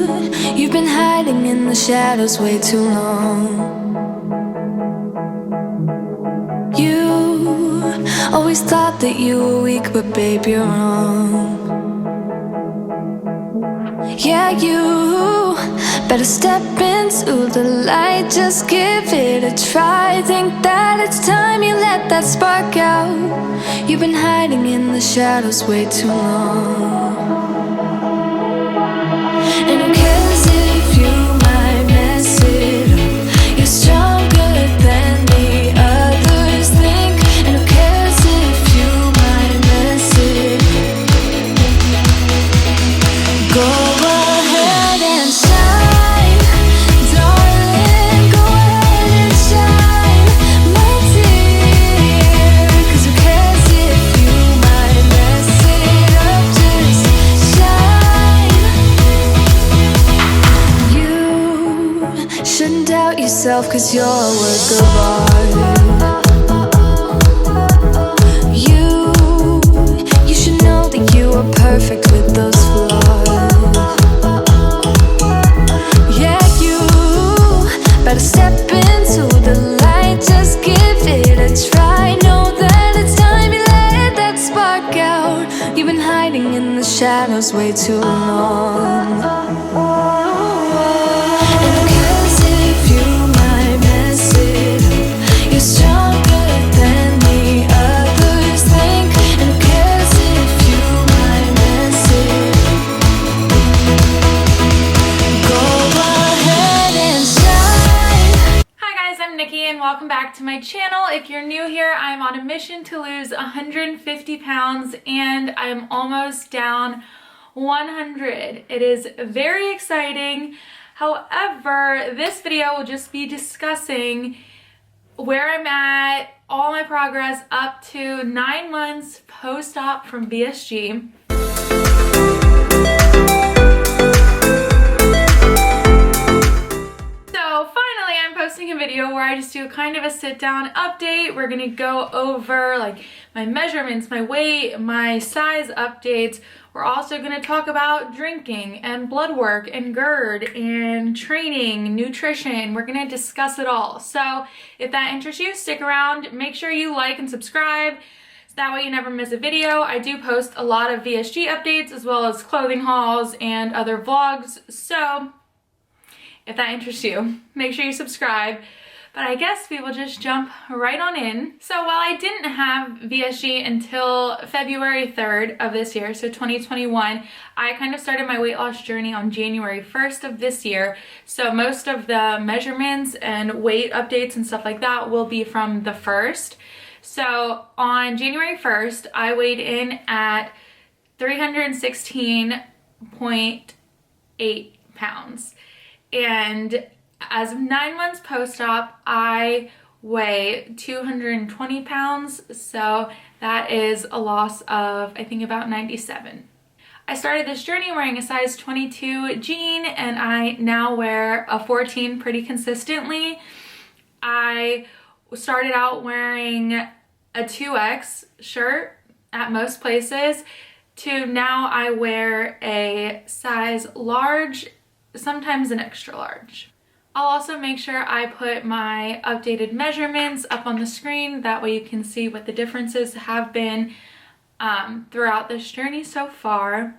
you've been hiding in the shadows way too long. You always thought that you were weak, but babe, you're wrong. Yeah, you better step into the light, just give it a try. Think that it's time you let that spark out. You've been hiding in the shadows way too long. And who cares if you might mess it up? You're stronger than the others think. And who cares if you might mess it up? Go ahead and shine, darling, go ahead and shine, my dear. 'Cause who cares if you might mess it up? Just shine. You shouldn't doubt yourself, 'cause you're a work of art. You should know that you are perfect with those flaws. Yeah, you better step into the light, just give it a try. Know that it's time you let that spark out. You've been hiding in the shadows way too long. And who cares if you might mess it up? You're stronger than the others think. And who cares if you might mess it up? Go ahead and shine. Hi guys, I'm Nikki and welcome back to my channel. If you're new here, I'm on a mission to lose 150 pounds and I'm almost down 100. It is very exciting. However, this video will just be discussing where I'm at, all my progress up to 9 months post-op from VSG. So finally I'm posting a video where I just do kind of a sit-down update. We're gonna go over like my measurements, my weight, my size updates. We're also gonna talk about drinking and blood work and GERD and training, nutrition. We're gonna discuss it all. So if that interests you, stick around. Make sure you like and subscribe. So that way you never miss a video. I do post a lot of VSG updates as well as clothing hauls and other vlogs. So if that interests you, make sure you subscribe. But I guess we will just jump right on in. So while I didn't have VSG until February 3rd of this year, so 2021, I kind of started my weight loss journey on January 1st of this year. So most of the measurements and weight updates and stuff like that will be from the 1st. So on January 1st, I weighed in at 316.8 pounds. And as of 9 months post-op, I weigh 220 pounds, so that is a loss of, I think, about 97. I started this journey wearing a size 22 jean, and I now wear a 14 pretty consistently. I started out wearing a 2X shirt at most places, to now I wear a size large, sometimes an extra large. I'll also make sure I put my updated measurements up on the screen. That way you can see what the differences have been throughout this journey so far.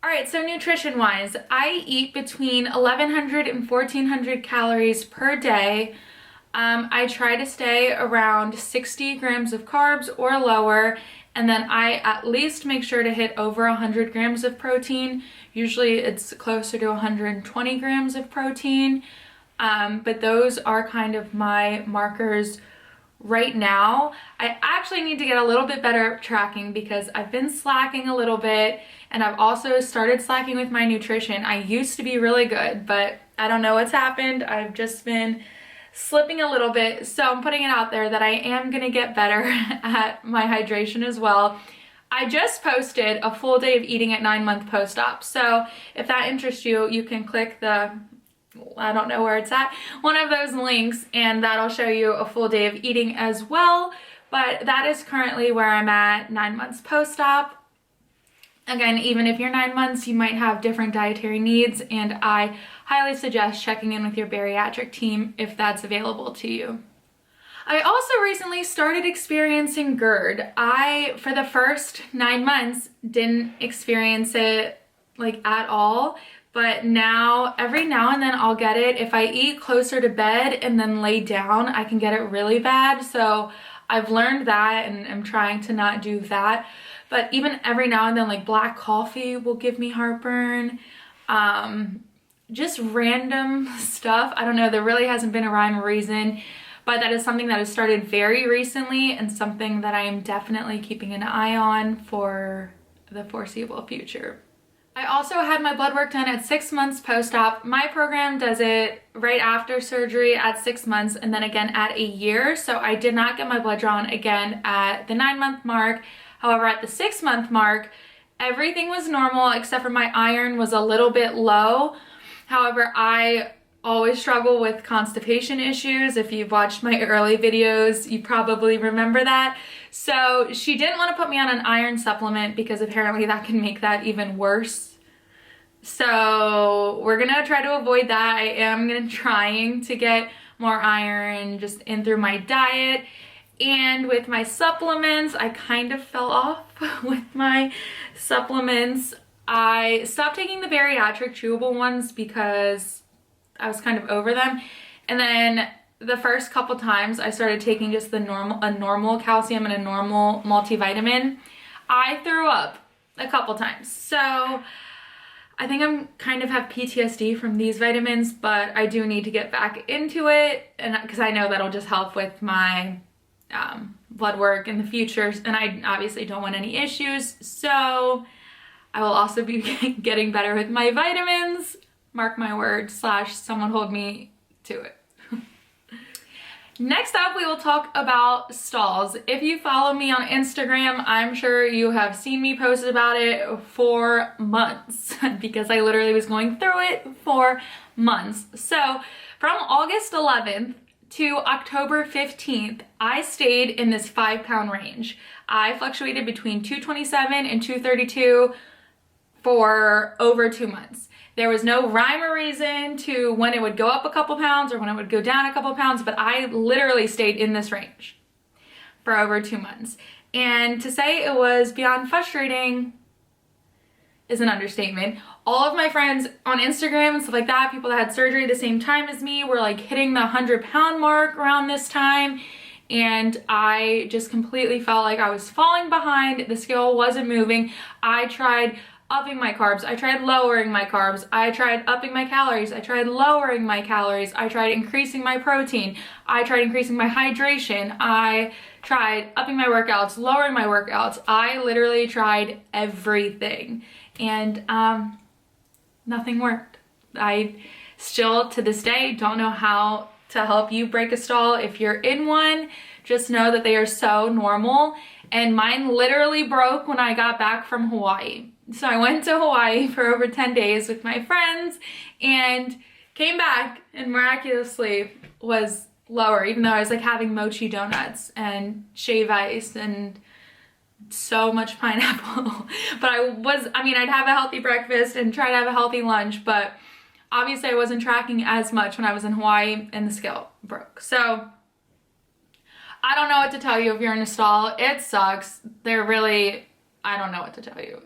All right, so nutrition wise, I eat between 1,100 and 1,400 calories per day. I try to stay around 60 grams of carbs or lower, and then I at least make sure to hit over 100 grams of protein. Usually it's closer to 120 grams of protein. But those are kind of my markers right now. I actually need to get a little bit better at tracking because I've been slacking a little bit, and I've also started slacking with my nutrition. I used to be really good, but I don't know what's happened. I've just been slipping a little bit, so I'm putting it out there that I am gonna get better at my hydration as well. I just posted a full day of eating at 9 month post-op, so if that interests you, you can click the, I don't know where it's at, one of those links, and that'll show you a full day of eating as well. But that is currently where I'm at 9 months post-op. Again, even if you're 9 months, you might have different dietary needs, and I highly suggest checking in with your bariatric team if that's available to you. I also recently started experiencing GERD. I, for the first 9 months, didn't experience it like at all, but now, every now and then I'll get it. If I eat closer to bed and then lay down, I can get it really bad. So I've learned that, and I'm trying to not do that. But even every now and then, like black coffee will give me heartburn. Just random stuff. I don't know, there really hasn't been a rhyme or reason, but that is something that has started very recently and something that I am definitely keeping an eye on for the foreseeable future. I also had my blood work done at 6 months post-op. My program does it right after surgery at 6 months and then again at a year. So I did not get my blood drawn again at the 9-month mark. However, at the 6-month mark, everything was normal except for my iron was a little bit low. However, I always struggle with constipation issues. If you've watched my early videos, you probably remember that. So she didn't want to put me on an iron supplement because apparently that can make that even worse. So we're gonna try to avoid that. I am trying to get more iron just in through my diet. And with my supplements, I kind of fell off with my supplements. I stopped taking the bariatric chewable ones because I was kind of over them. And then the first couple times I started taking just a normal calcium and a normal multivitamin, I threw up a couple times. So I think I'm kind of have PTSD from these vitamins, but I do need to get back into it, and because I know that'll just help with my blood work in the future, and I obviously don't want any issues. So I will also be getting better with my vitamins. Mark my words, / someone hold me to it. Next up, we will talk about stalls. If you follow me on Instagram, I'm sure you have seen me post about it for months because I literally was going through it for months. So from August 11th to October 15th, I stayed in this 5-pound range. I fluctuated between 227 and 232 for over 2 months. There was no rhyme or reason to when it would go up a couple pounds or when it would go down a couple pounds, but I literally stayed in this range for over 2 months. And to say it was beyond frustrating is an understatement. All of my friends on Instagram and stuff like that, people that had surgery the same time as me, were like hitting the 100-pound mark around this time. And I just completely felt like I was falling behind. The scale wasn't moving. I tried upping my carbs, I tried lowering my carbs, I tried upping my calories, I tried lowering my calories, I tried increasing my protein, I tried increasing my hydration, I tried upping my workouts, lowering my workouts. I literally tried everything, and nothing worked. I still to this day don't know how to help you break a stall. If you're in one, just know that they are so normal, and mine literally broke when I got back from Hawaii. So I went to Hawaii for over 10 days with my friends and came back and miraculously was lower, even though I was like having mochi donuts and shave ice and so much pineapple. But I'd have a healthy breakfast and try to have a healthy lunch, but obviously I wasn't tracking as much when I was in Hawaii and the scale broke. So I don't know what to tell you if you're in a stall. It sucks. I don't know what to tell you.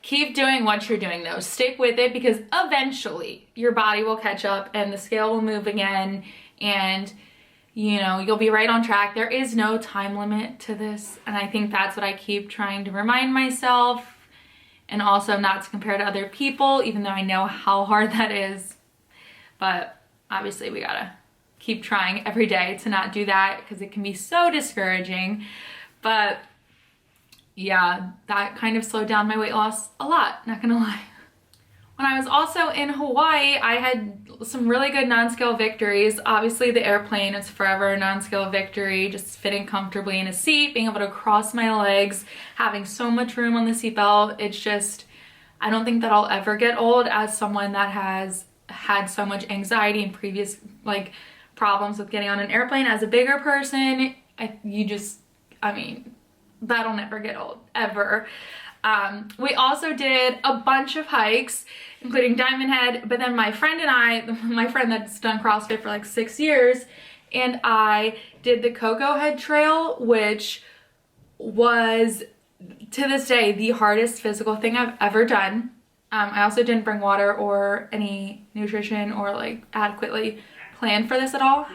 Keep doing what you're doing though. Stick with it because eventually your body will catch up and the scale will move again, and you'll be right on track. There is no time limit to this, and I think that's what I keep trying to remind myself, and also not to compare to other people, even though I know how hard that is. But obviously we gotta keep trying every day to not do that because it can be so discouraging. But yeah, that kind of slowed down my weight loss a lot, not gonna lie. When I was also in Hawaii, I had some really good non-scale victories. Obviously the airplane is forever a non-scale victory, just fitting comfortably in a seat, being able to cross my legs, having so much room on the seatbelt. It's just, I don't think that I'll ever get old as someone that has had so much anxiety and previous problems with getting on an airplane. As a bigger person, that'll never get old, ever. We also did a bunch of hikes, including Diamond Head, but then my friend and I, my friend that's done CrossFit for like 6 years, and I did the Cocoa Head Trail, which was, to this day, the hardest physical thing I've ever done. I also didn't bring water or any nutrition or like adequately plan for this at all.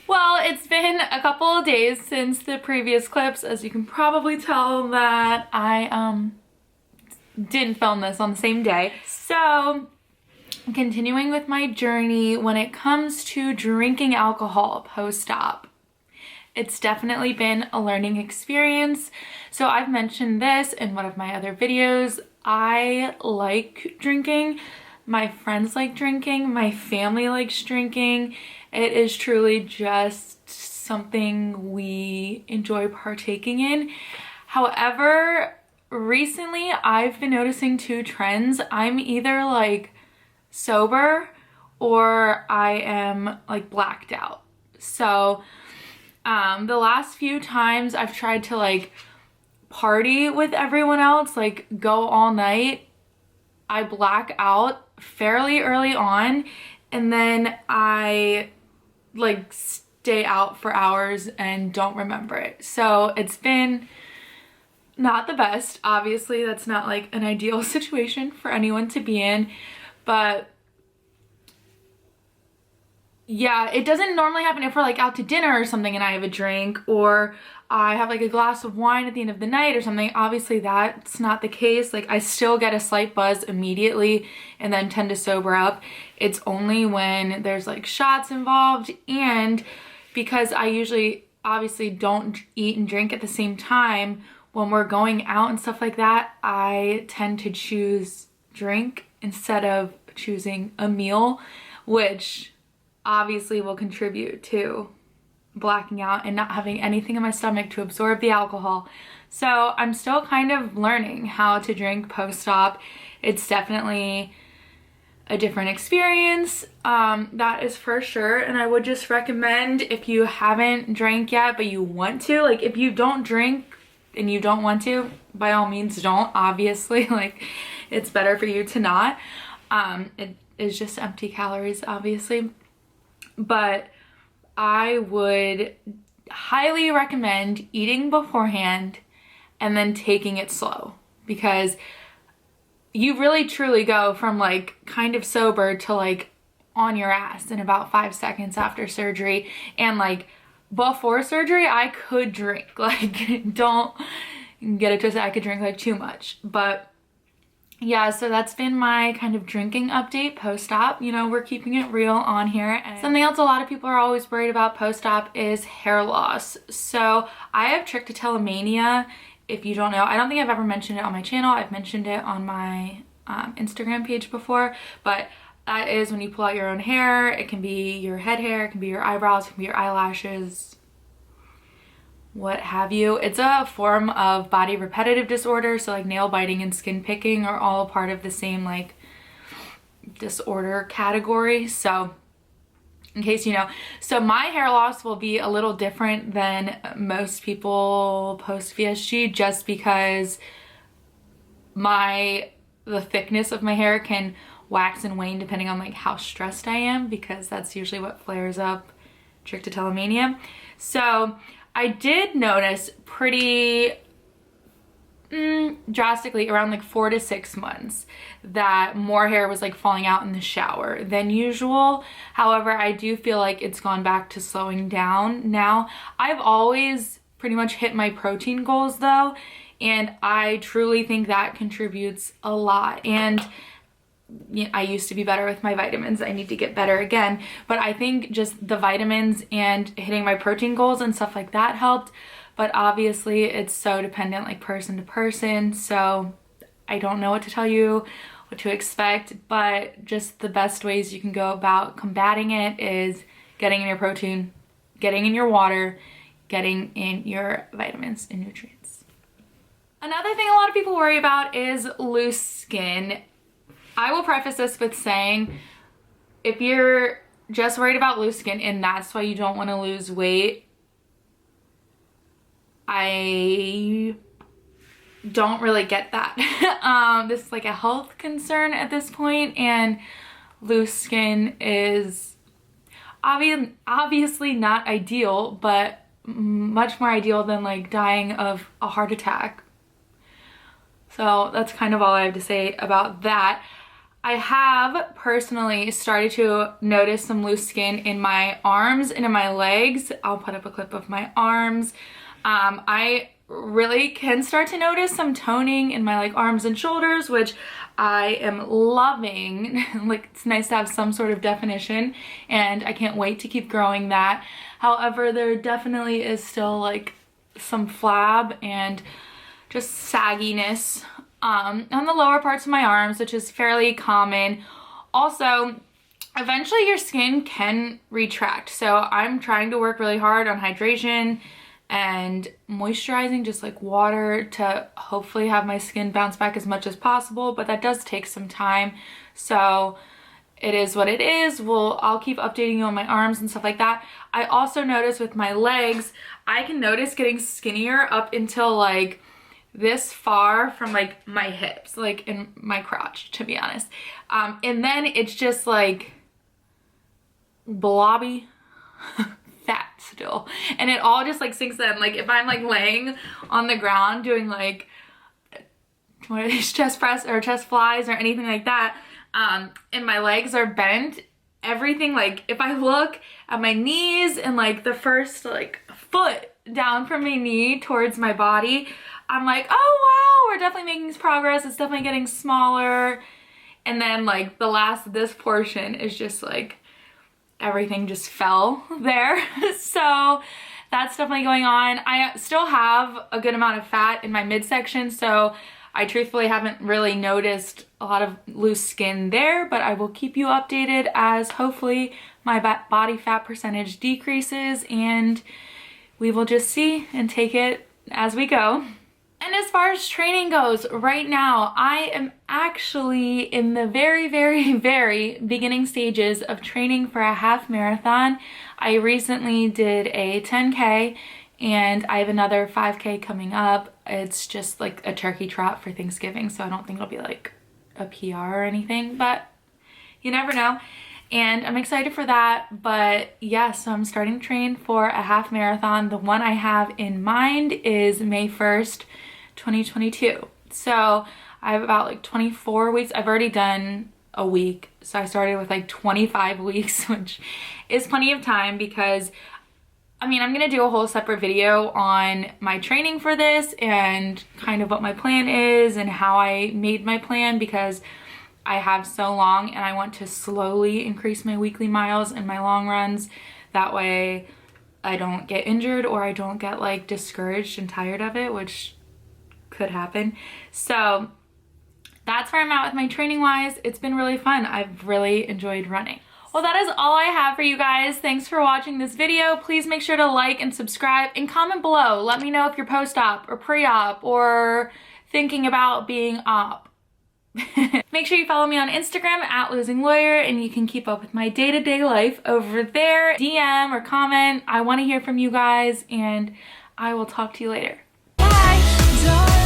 Well, it's been a couple of days since the previous clips, as you can probably tell that I didn't film this on the same day. So, continuing with my journey when it comes to drinking alcohol post-op. It's definitely been a learning experience. So I've mentioned this in one of my other videos. I like drinking. My friends like drinking. My family likes drinking. It is truly just something we enjoy partaking in. However, recently I've been noticing two trends. I'm either like sober or I am like blacked out. So the last few times I've tried to like party with everyone else, like go all night, I black out fairly early on, and then I like stay out for hours and don't remember it. So it's been not the best. Obviously, that's not like an ideal situation for anyone to be in, but yeah, it doesn't normally happen if we're like out to dinner or something and I have a drink, or I have like a glass of wine at the end of the night or something. Obviously that's not the case. Like I still get a slight buzz immediately and then tend to sober up. It's only when there's like shots involved, and because I usually obviously don't eat and drink at the same time when we're going out and stuff like that, I tend to choose drink instead of choosing a meal, which obviously will contribute to blacking out and not having anything in my stomach to absorb the alcohol. So I'm still kind of learning how to drink post-op. It's definitely a different experience, that is for sure. And I would just recommend, if you haven't drank yet but you want to, like if you don't drink and you don't want to, by all means don't, obviously. Like it's better for you to not. It is just empty calories, obviously. But I would highly recommend eating beforehand and then taking it slow, because you really truly go from like kind of sober to like on your ass in about 5 seconds after surgery. And like before surgery I could drink, like don't get it twisted, I could drink like too much. But yeah, so that's been my kind of drinking update post-op. You know, we're keeping it real on here. And something else a lot of people are always worried about post-op is hair loss. So I have trichotillomania. If you don't know, I don't think I've ever mentioned it on my channel. I've mentioned it on my Instagram page before, but that is when you pull out your own hair. It can be your head hair, it can be your eyebrows, it can be your eyelashes, what have you. It's a form of body repetitive disorder, so like nail biting and skin picking are all part of the same like disorder category. So in case you know, so my hair loss will be a little different than most people post VSG, just because the thickness of my hair can wax and wane depending on like how stressed I am, because that's usually what flares up trichotillomania. So I did notice pretty drastically around like 4 to 6 months that more hair was like falling out in the shower than usual. However, I do feel like it's gone back to slowing down now. I've always pretty much hit my protein goals though, and I truly think that contributes a lot. And you know, I used to be better with my vitamins. I need to get better again, but I think just the vitamins and hitting my protein goals and stuff like that helped. But obviously it's so dependent like person to person, so I don't know what to tell you, what to expect, but just the best ways you can go about combating it is getting in your protein, getting in your water, getting in your vitamins and nutrients. Another thing a lot of people worry about is loose skin. I will preface this with saying, if you're just worried about loose skin and that's why you don't want to lose weight, I don't really get that. This is like a health concern at this point, and loose skin is obviously not ideal, but much more ideal than like dying of a heart attack. So that's kind of all I have to say about that. I have personally started to notice some loose skin in my arms and in my legs. I'll put up a clip of my arms. I really can start to notice some toning in my like arms and shoulders, which I am loving. Like, it's nice to have some sort of definition, and I can't wait to keep growing that. However, there definitely is still like some flab and just sagginess on the lower parts of my arms, which is fairly common. Also, eventually your skin can retract, so I'm trying to work really hard on hydration and moisturizing, just like water, to hopefully have my skin bounce back as much as possible, but that does take some time, so it is what it is. I'll keep updating you on my arms and stuff like that. I also notice with my legs, I can notice getting skinnier up until like this far from like my hips, like in my crotch, to be honest. And then it's just like blobby fat still, and it all just like sinks in. Like if I'm like laying on the ground doing like what are these, chest press or chest flies or anything like that, and my legs are bent, everything, like if I look at my knees and like the first like foot down from my knee towards my body, I'm like, oh wow, we're definitely making progress. It's definitely getting smaller. And then like this portion is just like everything just fell there. So that's definitely going on. I still have a good amount of fat in my midsection, so I truthfully haven't really noticed a lot of loose skin there, but I will keep you updated as hopefully my body fat percentage decreases, and we will just see and take it as we go. And as far as training goes, right now I am actually in the very, very, very beginning stages of training for a half marathon. I recently did a 10K and I have another 5K coming up. It's just like a turkey trot for Thanksgiving, so I don't think it'll be like a PR or anything, but you never know. And I'm excited for that. But yeah, so I'm starting to train for a half marathon. The one I have in mind is May 1st, 2022. So I have about like 24 weeks. I've already done a week. So I started with like 25 weeks, which is plenty of time because I mean, I'm gonna do a whole separate video on my training for this and kind of what my plan is and how I made my plan, because I have so long and I want to slowly increase my weekly miles and my long runs. That way I don't get injured or I don't get like discouraged and tired of it, which could happen. So that's where I'm at with my training wise. It's been really fun. I've really enjoyed running. Well, that is all I have for you guys. Thanks for watching this video. Please make sure to like and subscribe and comment below. Let me know if you're post-op or pre-op or thinking about being op. Make sure you follow me on Instagram at Losing Lawyer, and you can keep up with my day-to-day life over there. DM or comment. I want to hear from you guys, and I will talk to you later. Bye!